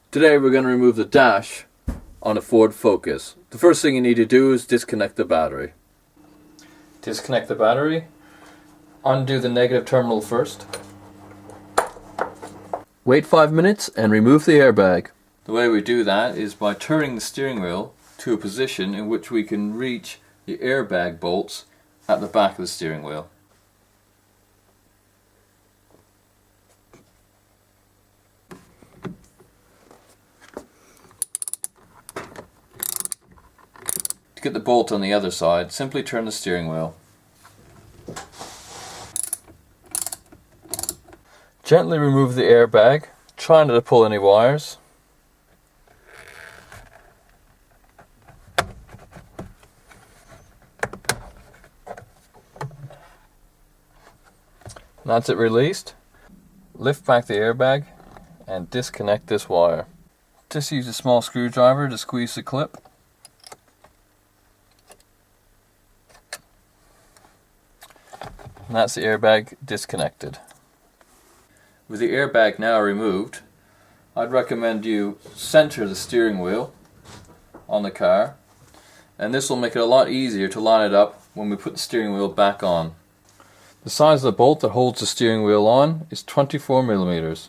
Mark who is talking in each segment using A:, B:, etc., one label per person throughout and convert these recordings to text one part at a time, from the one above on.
A: Today we're going to remove the dash on a Ford Focus. The first thing you need to do is disconnect the battery. Disconnect the battery. Undo the negative terminal first. Wait 5 minutes and remove the airbag. The way we do that is by turning the steering wheel to a position in which we can reach the airbag bolts at the back of the steering wheel. To get the bolt on the other side, simply turn the steering wheel. Gently remove the airbag, try not to pull any wires. That's it released. Lift back the airbag and disconnect this wire. Just use a small screwdriver to squeeze the clip. And that's the airbag disconnected. With the airbag now removed, I'd recommend you center the steering wheel on the car, and this will make it a lot easier to line it up when we put the steering wheel back on. The size of the bolt that holds the steering wheel on is 24 millimeters.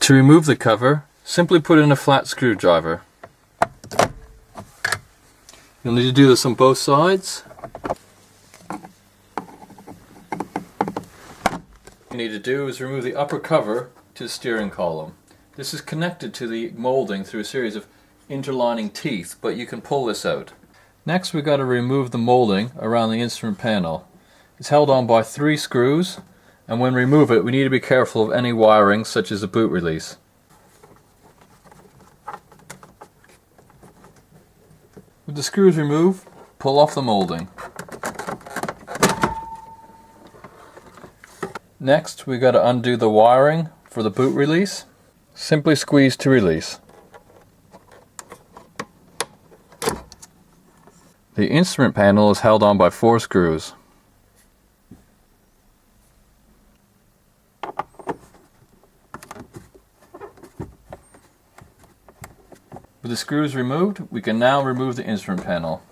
A: To remove the cover, simply put in a flat screwdriver. You'll need to do this on both sides. What you need to do is remove the upper cover to the steering column. This is connected to the molding through a series of interlining teeth, but you can pull this out. Next we've got to remove the molding around the instrument panel. It's held on by 3 screws. And when we remove it, we need to be careful of any wiring, such as a boot release. With the screws removed, pull off the molding. Next, we've got to undo the wiring for the boot release. Simply squeeze to release. The instrument panel is held on by 4 screws. With the screws removed, we can now remove the instrument panel.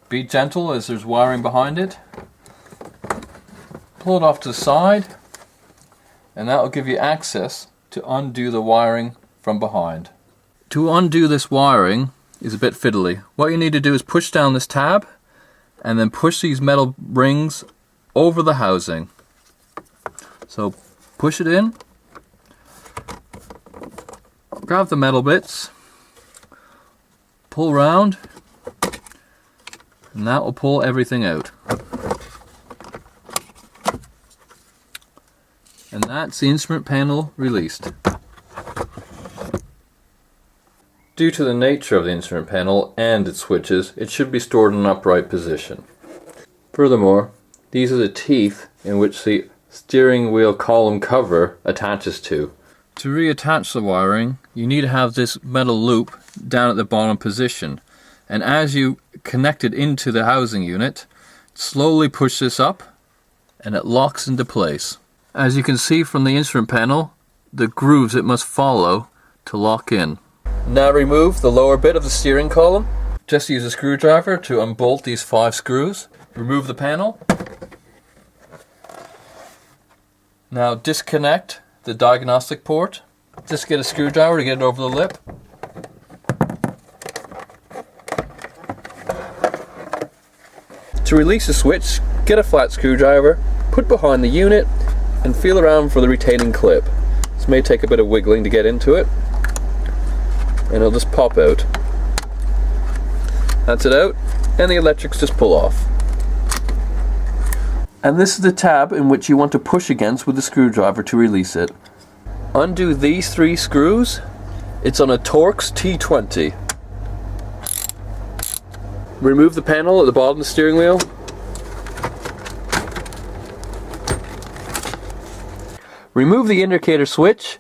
A: Be gentle as there's wiring behind it. Pull it off to the side, and that will give you access to undo the wiring from behind. To undo this wiring is a bit fiddly. What you need to do is push down this tab and then push these metal rings over the housing. So push it in, grab the metal bits, pull round, and that will pull everything out. And that's the instrument panel released. Due to the nature of the instrument panel and its switches, it should be stored in an upright position. Furthermore, these are the teeth in which the steering wheel column cover attaches to. To reattach the wiring, you need to have this metal loop down at the bottom position, and as you connect it into the housing unit, slowly push this up and it locks into place. As you can see from the instrument panel, the grooves it must follow to lock in. Now remove the lower bit of the steering column. Just use a screwdriver to unbolt these 5 screws. Remove the panel. Now disconnect the diagnostic port. Just get a screwdriver to get it over the lip. To release the switch, get a flat screwdriver, put behind the unit, and feel around for the retaining clip. This may take a bit of wiggling to get into it, and it'll just pop out. That's it out, and the electrics just pull off. And this is the tab in which you want to push against with the screwdriver to release it. Undo these 3 screws. It's on a Torx T20. Remove the panel at the bottom of the steering wheel. Remove the indicator switch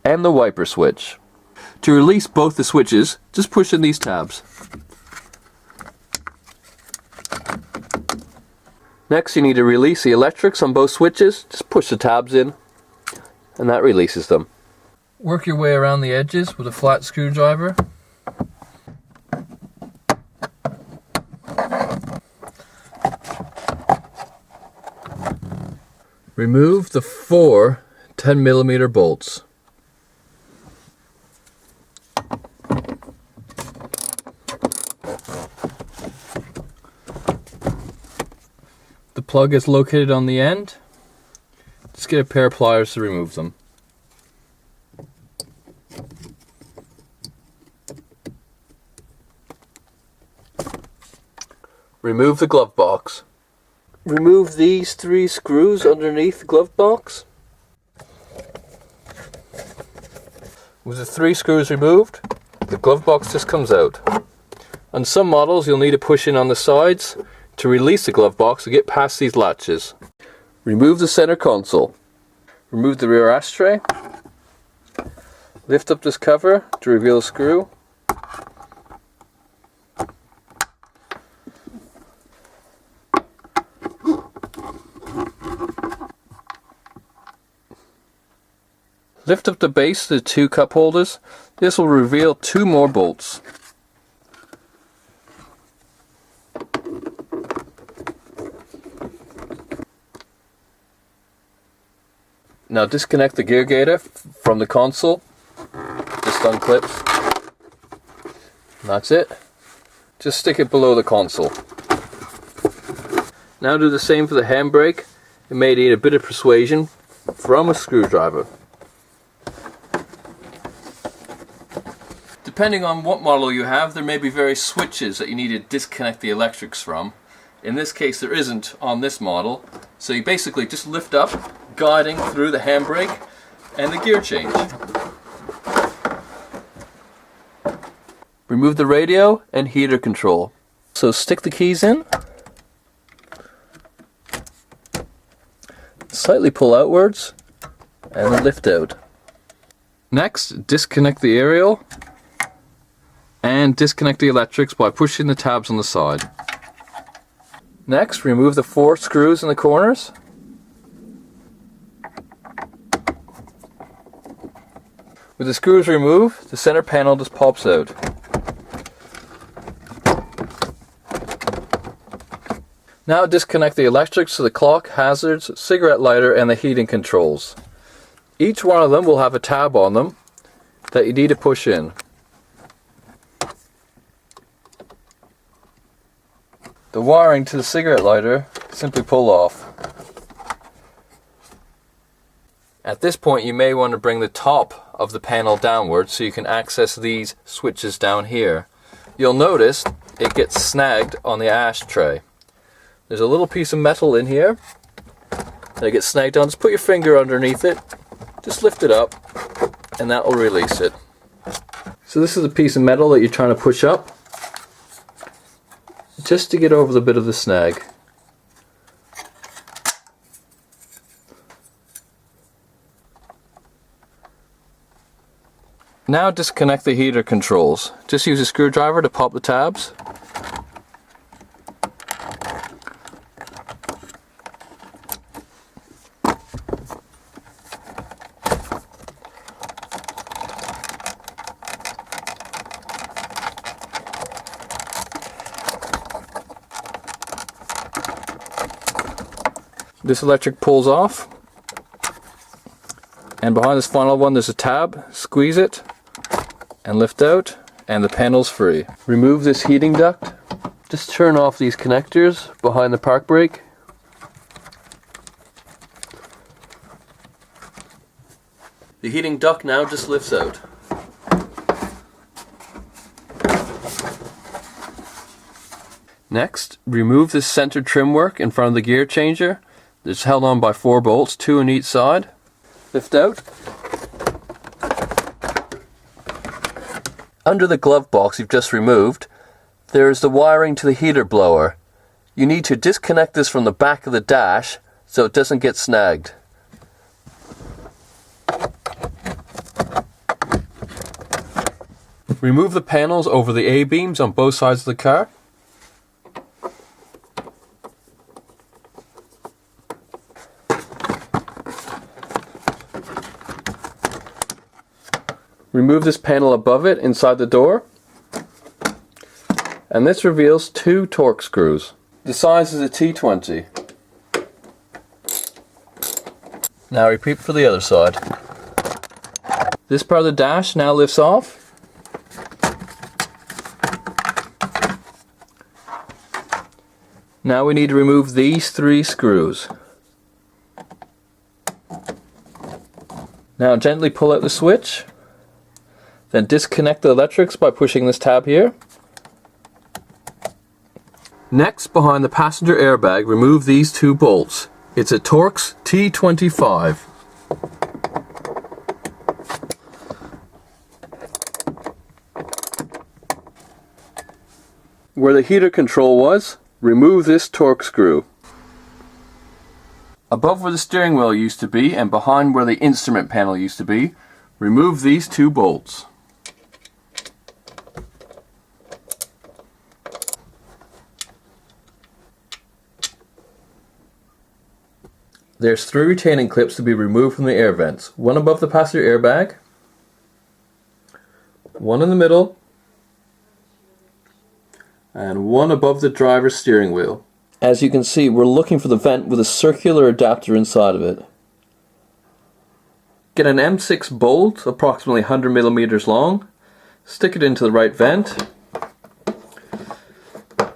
A: and the wiper switch. To release both the switches, just push in these tabs. Next, you need to release the electrics on both switches. Just push the tabs in, and that releases them. Work your way around the edges with a flat screwdriver. Remove the 4 10mm bolts. The plug is located on the end. Just get a pair of pliers to remove them. Remove the glove box. Remove these 3 screws underneath the glove box. With the 3 screws removed, the glove box just comes out. On some models you'll need to push in on the sides to release the glove box to get past these latches. Remove the center console. Remove the rear ashtray. Lift up this cover to reveal a screw. Lift up the base of the 2 cup holders. This will reveal 2 more bolts. Now disconnect the gear gator from the console. Just unclips. And that's it. Just stick it below the console. Now do the same for the handbrake. It may need a bit of persuasion from a screwdriver. Depending on what model you have, there may be various switches that you need to disconnect the electrics from. In this case there isn't on this model, so you basically just lift up, guiding through the handbrake and the gear change. Remove the radio and heater control. So stick the keys in, slightly pull outwards, and then lift out. Next, disconnect the aerial and disconnect the electrics by pushing the tabs on the side. Next, remove the 4 screws in the corners. With the screws removed, the center panel just pops out. Now disconnect the electrics to the clock, hazards, cigarette lighter, and the heating controls. Each one of them will have a tab on them that you need to push in. The wiring to the cigarette lighter, simply pull off. At this point you may want to bring the top of the panel downwards so you can access these switches down here. You'll notice it gets snagged on the ashtray. There's a little piece of metal in here that it gets snagged on. Just put your finger underneath it, just lift it up, and that will release it. So this is a piece of metal that you're trying to push up, just to get over the bit of the snag. Now disconnect the heater controls. Just use a screwdriver to pop the tabs. This electric pulls off, and behind this final one there's a tab. Squeeze it and lift out, and the panel's free. Remove this heating duct. Just turn off these connectors behind the park brake. The heating duct now just lifts out. Next, remove this center trim work in front of the gear changer. It's held on by 4 bolts, 2 on each side. Lift out. Under the glove box you've just removed, there is the wiring to the heater blower. You need to disconnect this from the back of the dash so it doesn't get snagged. Remove the panels over the A-beams on both sides of the car. Remove this panel above it inside the door. And this reveals 2 torque screws. The size is a T20. Now repeat for the other side. This part of the dash now lifts off. Now we need to remove these 3 screws. Now gently pull out the switch. Then disconnect the electrics by pushing this tab here. Next, behind the passenger airbag, remove these 2 bolts. It's a Torx T25. Where the heater control was, remove this torque screw. Above where the steering wheel used to be and behind where the instrument panel used to be, remove these 2 bolts. There's 3 retaining clips to be removed from the air vents. One above the passenger airbag, one in the middle, and one above the driver's steering wheel. As you can see, we're looking for the vent with a circular adapter inside of it. Get an M6 bolt, approximately 100 millimeters long, stick it into the right vent,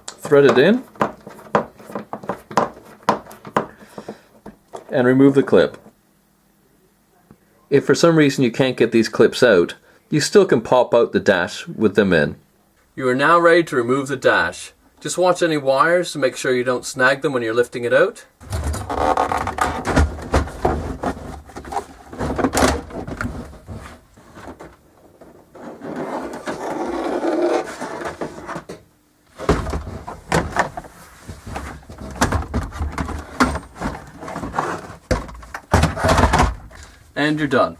A: thread it in, and remove the clip. If for some reason you can't get these clips out, you still can pop out the dash with them in. You are now ready to remove the dash. Just watch any wires to make sure you don't snag them when you're lifting it out. And you're done.